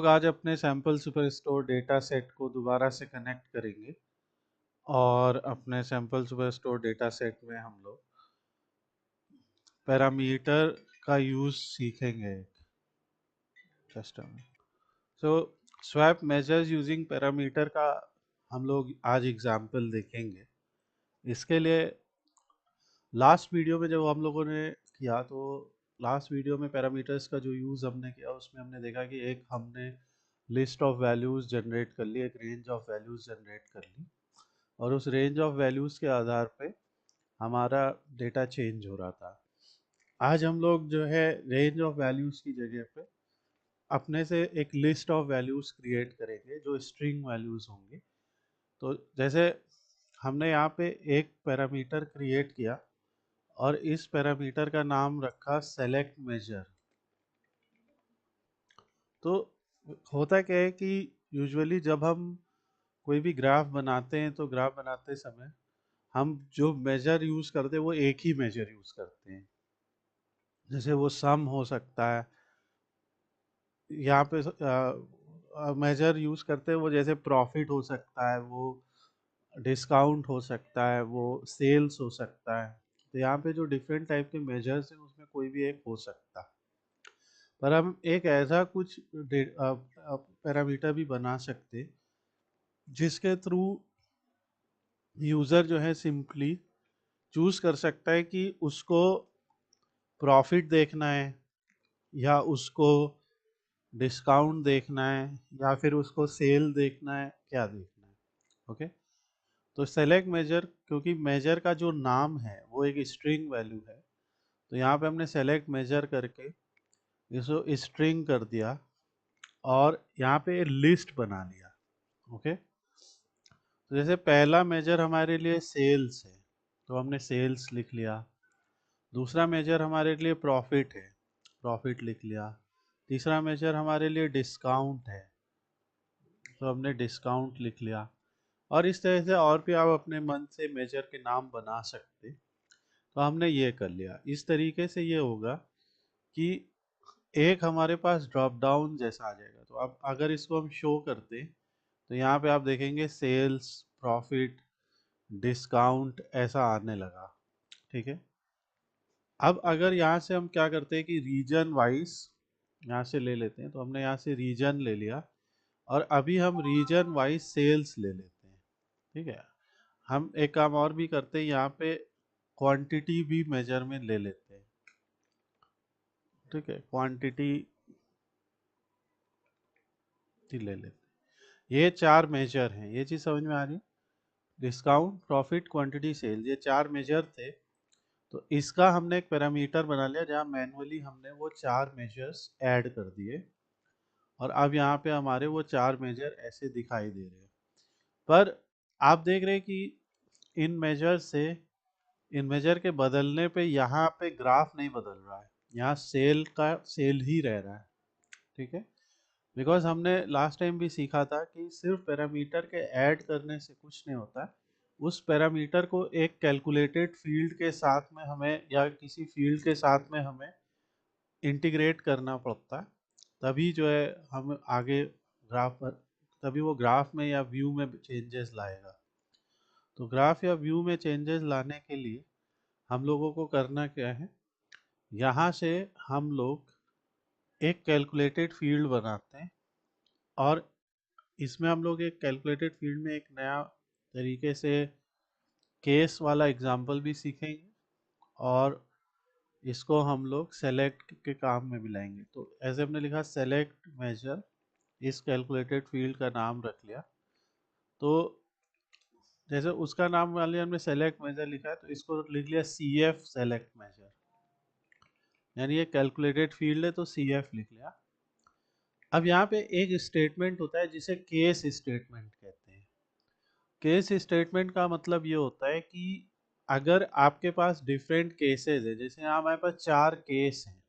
लोग आज अपने सैंपल सुपरस्टोर डेटा सेट को दोबारा से कनेक्ट करेंगे और अपने सैंपल सुपरस्टोर डेटा सेट में हम लोग पैरामीटर का यूज सीखेंगे। Just so swap measures using parameter का हम लोग आज एग्जाम्पल देखेंगे। इसके लिए लास्ट वीडियो में जब हम लोगों ने किया तो लास्ट वीडियो में पैरामीटर्स का जो यूज़ हमने किया उसमें हमने देखा कि एक हमने लिस्ट ऑफ वैल्यूज़ जनरेट कर ली, एक रेंज ऑफ वैल्यूज़ जनरेट कर ली और उस रेंज ऑफ वैल्यूज़ के आधार पे हमारा डेटा चेंज हो रहा था। आज हम लोग जो है रेंज ऑफ वैल्यूज़ की जगह पे अपने से एक लिस्ट ऑफ वैल्यूज़ क्रिएट करेंगे जो स्ट्रिंग वैल्यूज़ होंगे। तो जैसे हमने यहाँ पे एक पैरामीटर क्रिएट किया और इस पैरामीटर का नाम रखा सेलेक्ट मेजर। तो होता क्या है कि यूजुअली जब हम कोई भी ग्राफ बनाते हैं तो ग्राफ बनाते समय हम जो मेजर यूज करते हैं वो एक ही मेजर यूज करते हैं। जैसे वो सम हो सकता है, यहाँ पे मेजर यूज करते हैं वो जैसे प्रॉफिट हो सकता है, वो डिस्काउंट हो सकता है, वो सेल्स हो सकता है। तो यहाँ पे जो डिफरेंट टाइप के मेजर्स हैं उसमें कोई भी एक हो सकता है। पर हम एक ऐसा कुछ पैरामीटर भी बना सकते जिसके थ्रू यूज़र जो है सिंपली चूज कर सकता है कि उसको प्रॉफिट देखना है या उसको डिस्काउंट देखना है या फिर उसको सेल देखना है, क्या देखना है। ओके, तो सेलेक्ट मेजर, क्योंकि मेजर का जो नाम है वो एक स्ट्रिंग वैल्यू है, तो यहाँ पे हमने सेलेक्ट मेजर करके इसको स्ट्रिंग कर दिया और यहाँ पे लिस्ट बना लिया। ओके, तो जैसे पहला मेजर हमारे लिए सेल्स है तो हमने सेल्स लिख लिया। दूसरा मेजर हमारे लिए प्रॉफिट है, प्रॉफिट लिख लिया। तीसरा मेजर हमारे लिए डिस्काउंट है तो हमने डिस्काउंट लिख लिया। और इस तरह से और भी आप अपने मन से मेजर के नाम बना सकते, तो हमने ये कर लिया। इस तरीके से ये होगा कि एक हमारे पास ड्रॉप डाउन जैसा आ जाएगा। तो अब अगर इसको हम शो करते तो यहाँ पे आप देखेंगे सेल्स, प्रॉफिट, डिस्काउंट ऐसा आने लगा। ठीक है, अब अगर यहाँ से हम क्या करते हैं कि रीजन वाइज यहाँ से ले लेते हैं, तो हमने यहाँ से रीजन ले लिया और अभी हम रीजन वाइज सेल्स ले लेते हैं। ठीक है, हम एक काम और भी करते हैं, यहाँ पे क्वांटिटी भी मेजर में ले लेते हैं। ठीक है, क्वांटिटी ले लेते हैं। ये चार मेजर हैं, ये चीज़ समझ में आ रही है। डिस्काउंट, प्रॉफिट, क्वांटिटी, सेल, ये चार मेजर थे। तो इसका हमने एक पैरामीटर बना लिया जहाँ मैनुअली हमने वो चार मेजर्स ऐड कर दिए और अब यहाँ पे हमारे वो चार मेजर ऐसे दिखाई दे रहे हैं। पर आप देख रहे हैं कि इन मेजर से, इन मेजर के बदलने पे यहाँ पे ग्राफ नहीं बदल रहा है, यहाँ सेल का सेल ही रह रहा है। ठीक है, बिकॉज हमने लास्ट टाइम भी सीखा था कि सिर्फ पैरामीटर के ऐड करने से कुछ नहीं होता है। उस पैरामीटर को एक कैलकुलेटेड फील्ड के साथ में हमें या किसी फील्ड के साथ में हमें इंटीग्रेट करना पड़ता है, तभी जो है हम आगे ग्राफ पर, तभी वो ग्राफ में या व्यू में चेंजेस लाएगा। तो ग्राफ या व्यू में चेंजेस लाने के लिए हम लोगों को करना क्या है, यहाँ से हम लोग एक कैलकुलेटेड फील्ड बनाते हैं और इसमें हम लोग एक कैलकुलेटेड फील्ड में एक नया तरीके से केस वाला एग्जांपल भी सीखेंगे और इसको हम लोग सेलेक्ट के काम में भी लाएंगे। तो ऐसे हमने लिखा सेलेक्ट मेजर, इस कैलकुलेटेड फील्ड का नाम रख लिया। तो जैसे उसका नाम मान लिया हमने सेलेक्ट मेजर लिखा है तो इसको लिख लिया CF सेलेक्ट मेजर, यानी ये कैलकुलेटेड फील्ड है तो CF लिख लिया। अब यहाँ पे एक स्टेटमेंट होता है जिसे केस स्टेटमेंट कहते हैं। केस स्टेटमेंट का मतलब ये होता है कि अगर आपके पास डिफरेंट केसेस है, जैसे यहाँ हमारे पास चार केस हैं,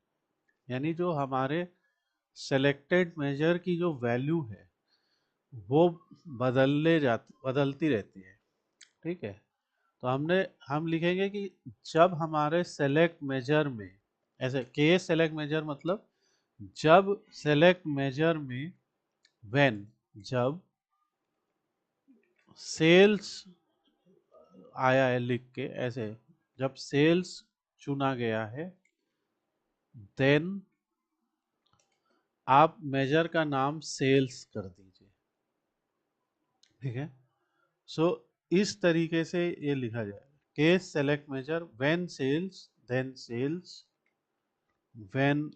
यानी जो हमारे सेलेक्टेड मेजर की जो वैल्यू है वो बदलती रहती है। ठीक है, तो हम लिखेंगे कि जब हमारे सेलेक्ट मेजर में, ऐसे केस सेलेक्ट मेजर मतलब जब सेलेक्ट मेजर में व्हेन जब सेल्स आया है लिख के ऐसे, जब सेल्स चुना गया है, देन आप मेजर का नाम सेल्स कर दीजिए। ठीक है, सो इस तरीके से ये लिखा जाएगा, case select measure when sales then sales when.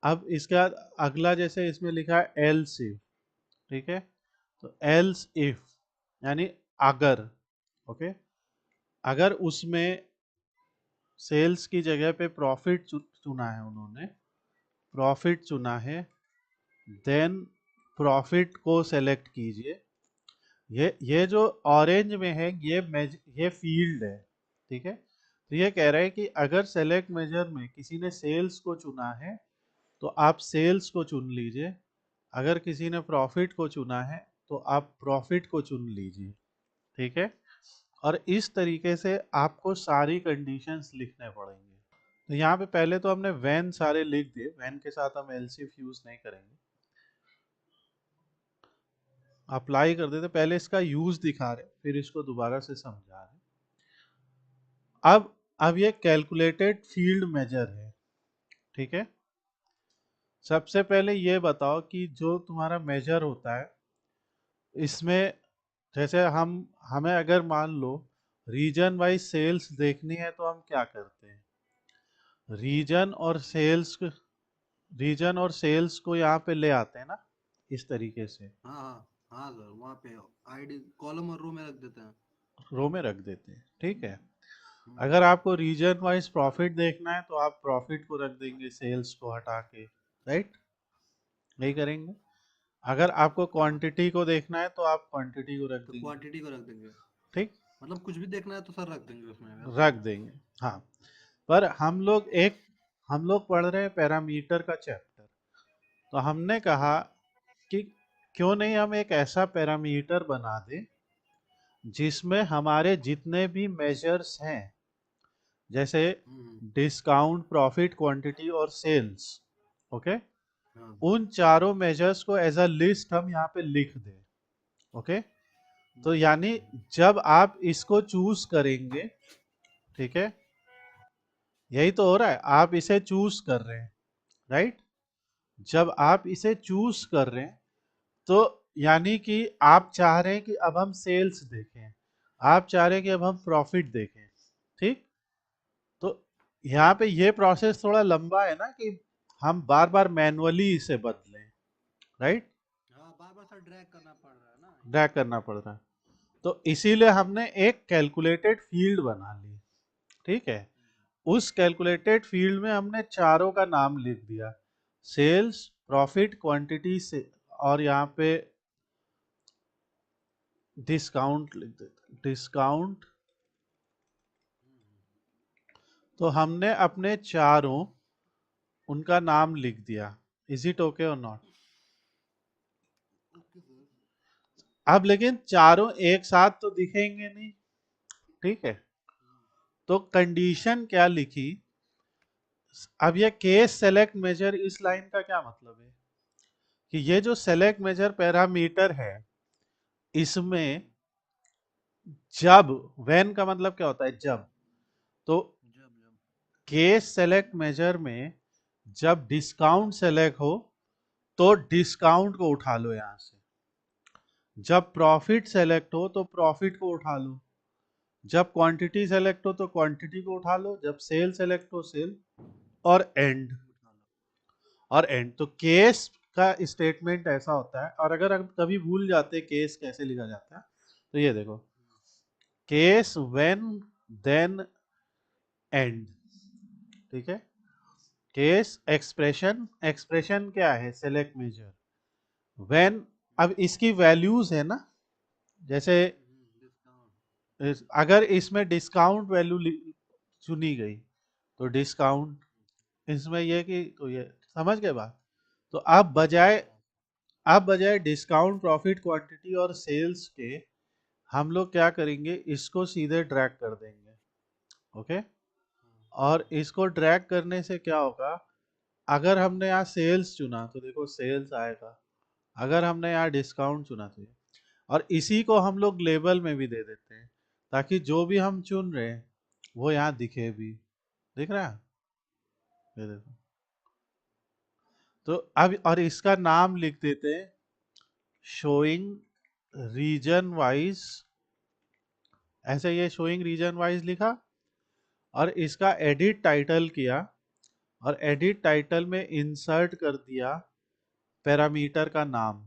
अब इसका अगला जैसे इसमें लिखा है एल्स इफ, ठीक है, तो एल्स इफ यानी अगर, ओके, अगर उसमें सेल्स की जगह पे प्रॉफिट चुना है उन्होंने, प्रॉफिट चुना है, देन प्रॉफिट को सेलेक्ट कीजिए। ये जो ऑरेंज में है ये फील्ड है। ठीक है, तो ये कह रहा है कि अगर सेलेक्ट मेजर में किसी ने सेल्स को चुना है तो आप सेल्स को चुन लीजिए, अगर किसी ने प्रॉफिट को चुना है तो आप प्रॉफिट को चुन लीजिए। ठीक है, और इस तरीके से आपको सारी कंडीशंस लिखने पड़ेंगे। तो यहाँ पे पहले तो हमने व्हेन सारे लिख दिए, व्हेन के साथ हम एलसीफ यूज नहीं करेंगे, अप्लाई कर देते, पहले इसका यूज दिखा रहे फिर इसको दोबारा से समझा रहे। अब ये कैलकुलेटेड फील्ड मेजर है। ठीक है, सबसे पहले ये बताओ कि जो तुम्हारा मेजर होता है इसमें, जैसे हमें अगर मान लो रीजन वाइज सेल्स देखनी है तो हम क्या करते हैं, रीजन और सेल्स, रीजन और सेल्स को यहाँ पे ले आते हैं ना इस तरीके से, हाँ हाँ हाँ सर, वहाँ पे आईडी कॉलम और रो में रख देते हैं। रो में रख देते हैं। ठीक है, हम्म। अगर आपको रीजन वाइज प्रॉफिट देखना है तो आप प्रॉफिट को रख देंगे सेल्स को हटा के, राइट, यही करेंगे। अगर आपको हाँ, क्वांटिटी को देखना है तो आप क्वांटिटी को रख तो देंगे। क्वांटिटी को रख देंगे। ठीक, मतलब कुछ भी देखना है तो सर रख देंगे उसमें, वैसा रख है। देंगे, हाँ। पर हम लोग पढ़ रहे हैं पैरामीटर का चैप्टर, तो हमने कहा कि क्यों नहीं हम एक ऐसा पैरामीटर बना दें जिसमें हमारे जितने भी मेजर्स हैं, जैसे हम्म। डिस्काउंट, प्रॉफिट, क्वांटिटी और सेल्स, ओके, हाँ। उन चारों मेजर्स को एज अ लिस्ट हम यहाँ पे लिख दें। ओके, तो यानी जब आप इसको चूज करेंगे, ठीक है, यही तो हो रहा है, आप इसे चूज कर रहे हैं, राइट, जब आप इसे चूज कर रहे हैं तो यानी कि आप चाह रहे हैं कि अब हम सेल्स देखें, आप चाह रहे हैं कि अब हम प्रॉफिट देखें। ठीक, तो यहाँ पे ये प्रोसेस थोड़ा लंबा है ना कि हम बार बार मैनुअली इसे बदलें, राइट, हाँ, बार बार सर ड्रैग करना पड़ रहा है ना ड्रैग इसलिए। करना पड़ रहा है। तो इसीलिए हमने एक कैलकुलेटेड फील्ड बना ली। ठीक है, उस कैलकुलेटेड फील्ड में हमने चारों का नाम लिख दिया, सेल्स, प्रॉफिट, क्वांटिटी से, और यहाँ पे डिस्काउंट लिख देते, डिस्काउंट। तो हमने अपने चारों उनका नाम लिख दिया। इज इट ओके और नॉट? Okay sir. अब लेकिन चारों एक साथ तो दिखेंगे नहीं। ठीक है, तो कंडीशन क्या लिखी, अब ये केस सेलेक्ट मेजर, इस लाइन का क्या मतलब है कि ये जो सेलेक्ट मेजर पैरामीटर है इसमें जब, व्हेन का मतलब क्या होता है जब, तो जब जब केस सेलेक्ट मेजर में जब डिस्काउंट सेलेक्ट हो तो डिस्काउंट को उठा लो यहां से, जब प्रॉफिट सेलेक्ट हो तो प्रॉफिट को उठा लो, जब क्वांटिटी सेलेक्ट हो तो क्वांटिटी को उठा लो, जब सेल सेलेक्ट हो सेल, और एंड, उठा लो। और एंड। तो केस का स्टेटमेंट ऐसा होता है, और अगर हम कभी भूल जाते हैं केस कैसे लिखा जाता है तो ये देखो, केस व्हेन देन एंड। ठीक है, केस एक्सप्रेशन, एक्सप्रेशन क्या है, सेलेक्ट मेजर, व्हेन, अब इसकी वैल्यूज है ना, जैसे डिस्काउंट। अगर इसमें डिस्काउंट वैल्यू चुनी गई तो डिस्काउंट, इसमें ये कि तो ये, समझ गए बात। तो हाँ। आप बजाय डिस्काउंट, प्रॉफिट, क्वांटिटी और सेल्स के हम लोग क्या करेंगे, इसको सीधे ड्रैग कर देंगे। ओके, और इसको ड्रैग करने से क्या होगा, अगर हमने यहाँ सेल्स चुना तो देखो सेल्स आएगा, अगर हमने यहाँ डिस्काउंट चुना तो ये, और इसी को हम लोग लेबल में भी दे देते हैं ताकि जो भी हम चुन रहे हैं वो यहाँ दिखे भी। दिख रहा है? ये देखो। तो अब और इसका नाम लिख देते हैं शोइंग रीजन वाइज, ऐसे ये शोइंग रीजन वाइज लिखा, और इसका एडिट टाइटल किया, और एडिट टाइटल में इंसर्ट कर दिया पैरामीटर का नाम,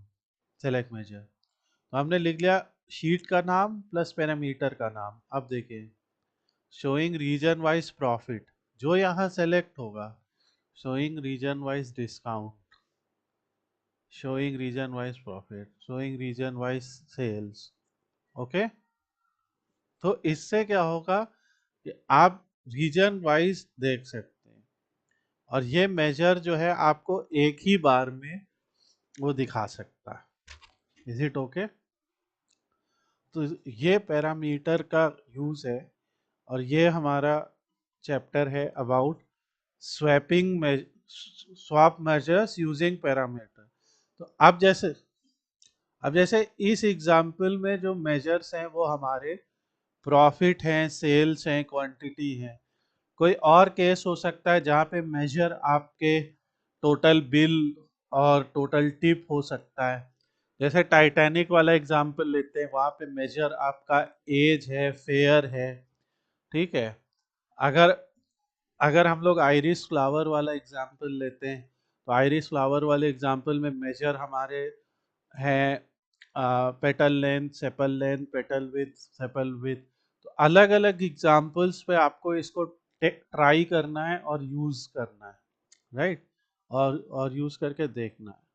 सेलेक्ट मेजर। तो हमने लिख लिया शीट का नाम प्लस पैरामीटर का नाम। अब देखिए शोइंग रीजन वाइज प्रॉफिट, जो यहाँ सेलेक्ट होगा, showing region wise discount, showing region wise profit, showing region wise sales. Okay, तो इससे क्या होगा कि आप रीजन वाइज देख सकते हैं, और ये मेजर जो है आपको एक ही बार में वो दिखा सकता है। Is it okay? तो ये पैरामीटर का यूज है, और ये हमारा चैप्टर है about swapping swap measures using parameter. तो अब जैसे इस एग्जाम्पल में जो मेजर्स हैं वो हमारे प्रॉफिट हैं, सेल्स हैं, क्वांटिटी हैं। कोई और केस हो सकता है जहाँ पे मेजर आपके टोटल बिल और टोटल टिप हो सकता है। जैसे टाइटैनिक वाला एग्जाम्पल लेते हैं, वहाँ पे मेजर आपका एज है, फेयर है। ठीक है। अगर अगर हम लोग आइरिस फ्लावर वाला एग्जाम्पल लेते हैं, तो आइरिस फ्लावर वाले एग्जाम्पल में मेजर हमारे हैं petal length, sepal length, petal with, sepal with. तो अलग अलग एग्जाम्पल्स पे आपको इसको ट्राई करना है और यूज करना है, राइट? और यूज करके देखना है।